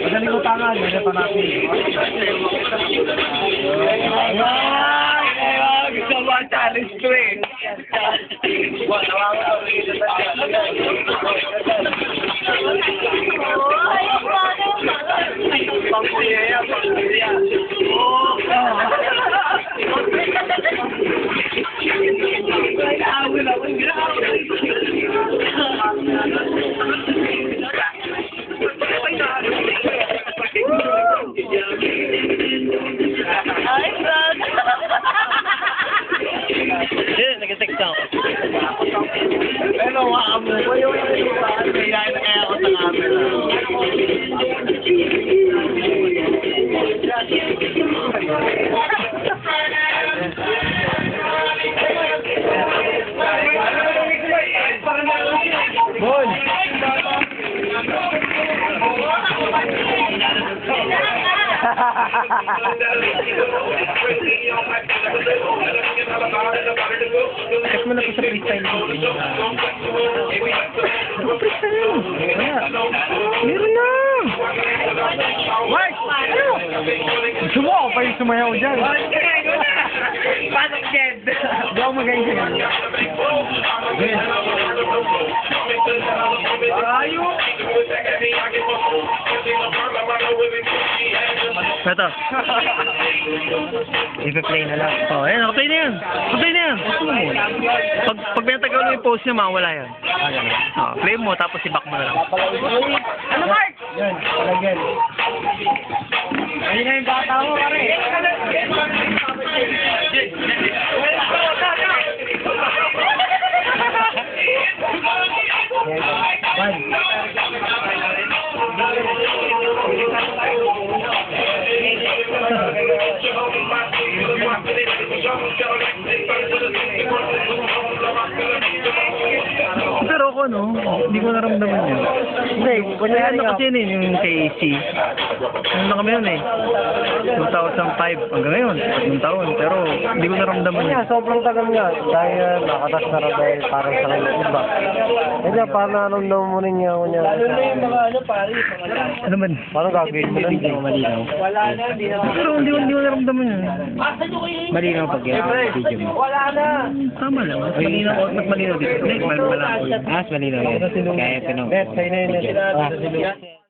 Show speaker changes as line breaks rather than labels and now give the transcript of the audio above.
Madaling utangan, yun yung panapin.
Gusto mo ang challenge to eh. Pangkuya yan, pangkuya. Grabe na, grabe.
Nag-text ako.
Pero wakamu ko yung kaya na kaya ako sa camera.
Boy! Check mo na po sa freestyle ko. Freestyle? Meron na! Mike! Gusto mo ako pa yung sumayaw dyan.
Pasok Jed!
Hindi ako magaling sa'yo. Yes.
Ayaw!
Ito. I-play na lang. Oh, ayan, nakaplay na yan. Nakaplay na yan. Pag binatagal mo yung post niya, mawala yan. Oh, play mo, tapos i-back mo na lang.
Ano, Mark?
Yan, palagyan.
Ayun na yung bata mo, pare.
Pero ako, no, hindi ko naramdaman yun.
Hindi, kunyari
Ano
nga.
kasi yun eh, yung KC. Ano na kami yun eh. 2005 hanggang ngayon, 3 taon. Pero hindi ko naramdaman yun.
Kanya, sobrang tagal nga. Dahil nakatas na rin dahil parang sa kanya iba. Kanya, parang naramdaman mo rin niya. Lalo na yung mga ano, pare.
Ano man?
Parang gagawin mo lang.
Malinaw.
Wala na, hindi na.
Pero hindi ko naramdaman yun.
Malinaw pag video mo.
Wala na.
Tama lang. Mas malinaw, mas malinaw dito. Hindi, malinaw.
Malinaw yan. Kaya pinong. Bet, sa'yo na yun.